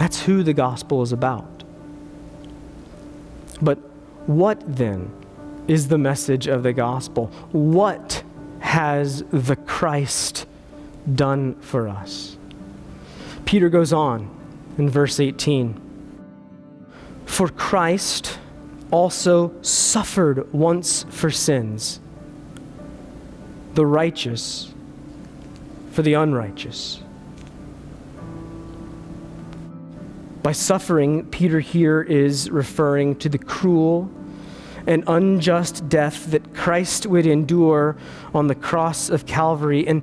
That's who the gospel is about. But what then is the message of the gospel? What has the Christ done for us? Peter goes on in verse 18. For Christ also suffered once for sins, the righteous for the unrighteous. By suffering, Peter here is referring to the cruel and unjust death that Christ would endure on the cross of Calvary. And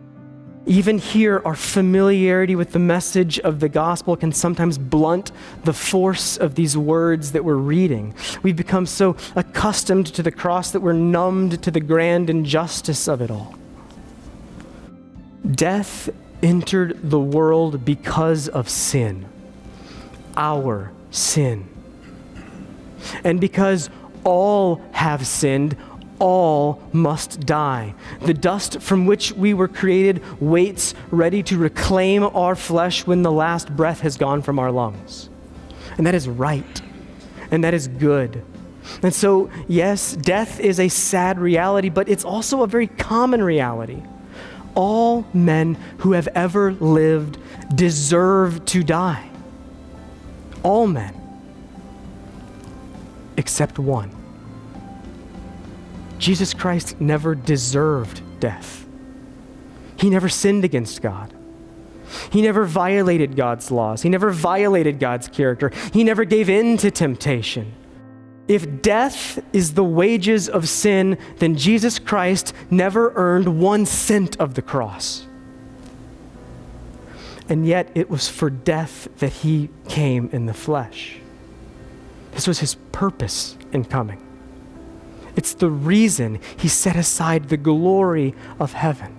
even here, our familiarity with the message of the gospel can sometimes blunt the force of these words that we're reading. We've become so accustomed to the cross that we're numbed to the grand injustice of it all. Death entered the world because of sin, our sin. And because all have sinned, all must die. The dust from which we were created waits ready to reclaim our flesh when the last breath has gone from our lungs. And that is right. And that is good. And so, yes, death is a sad reality, but it's also a very common reality. All men who have ever lived deserve to die. All men. Except one. Jesus Christ never deserved death. He never sinned against God. He never violated God's laws. He never violated God's character. He never gave in to temptation. If death is the wages of sin, then Jesus Christ never earned 1 cent of the cross. And yet it was for death that he came in the flesh. This was his purpose in coming. It's the reason he set aside the glory of heaven.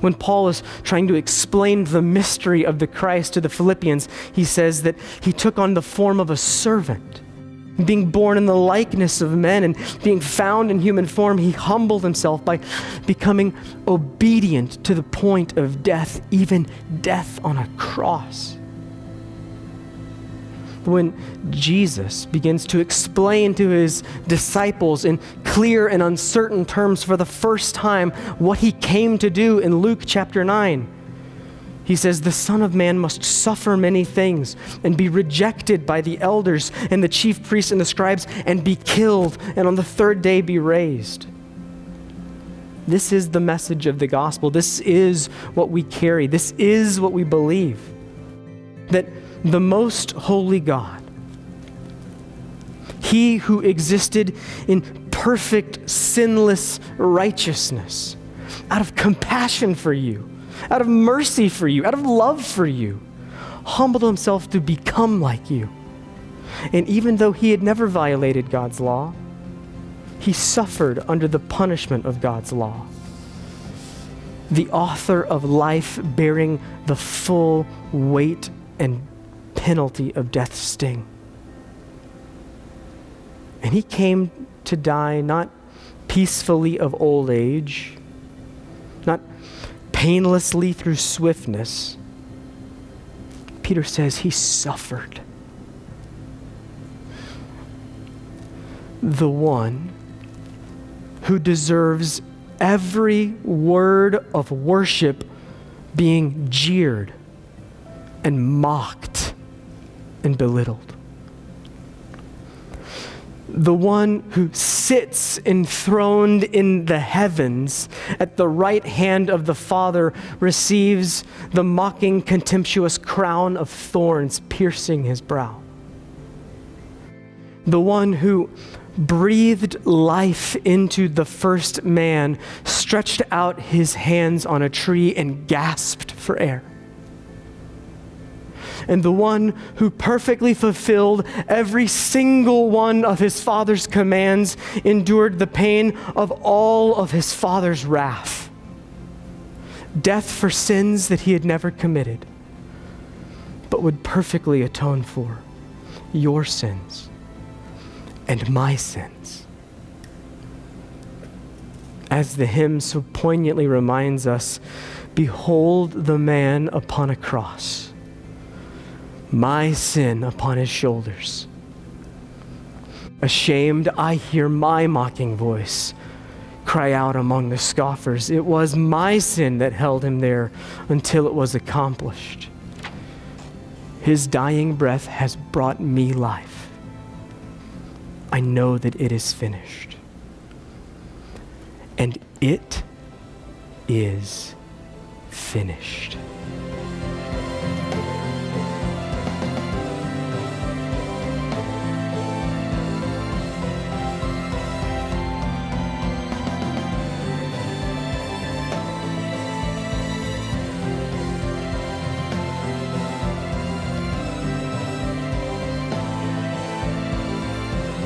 When Paul is trying to explain the mystery of the Christ to the Philippians, he says that he took on the form of a servant. Being born in the likeness of men and being found in human form, he humbled himself by becoming obedient to the point of death, even death on a cross. When Jesus begins to explain to his disciples in clear and uncertain terms for the first time what he came to do in Luke chapter 9, he says, the Son of Man must suffer many things and be rejected by the elders and the chief priests and the scribes and be killed and on the third day be raised. This is the message of the gospel. This is what we carry. This is what we believe. That the most holy God, he who existed in perfect, sinless righteousness, out of compassion for you, out of mercy for you, out of love for you, humbled himself to become like you. And even though he had never violated God's law, he suffered under the punishment of God's law. The author of life bearing the full weight and penalty of death's sting. And he came to die not peacefully of old age, not painlessly through swiftness. Peter says he suffered. The one who deserves every word of worship being jeered and mocked and belittled. The one who sits enthroned in the heavens at the right hand of the Father receives the mocking, contemptuous crown of thorns piercing his brow. The one who breathed life into the first man stretched out his hands on a tree and gasped for air. And the one who perfectly fulfilled every single one of his Father's commands endured the pain of all of his Father's wrath. Death for sins that he had never committed, but would perfectly atone for your sins and my sins. As the hymn so poignantly reminds us, behold the man upon a cross, my sin upon his shoulders. Ashamed, I hear my mocking voice cry out among the scoffers. It was my sin that held him there until it was accomplished. His dying breath has brought me life. I know that it is finished. And it is finished.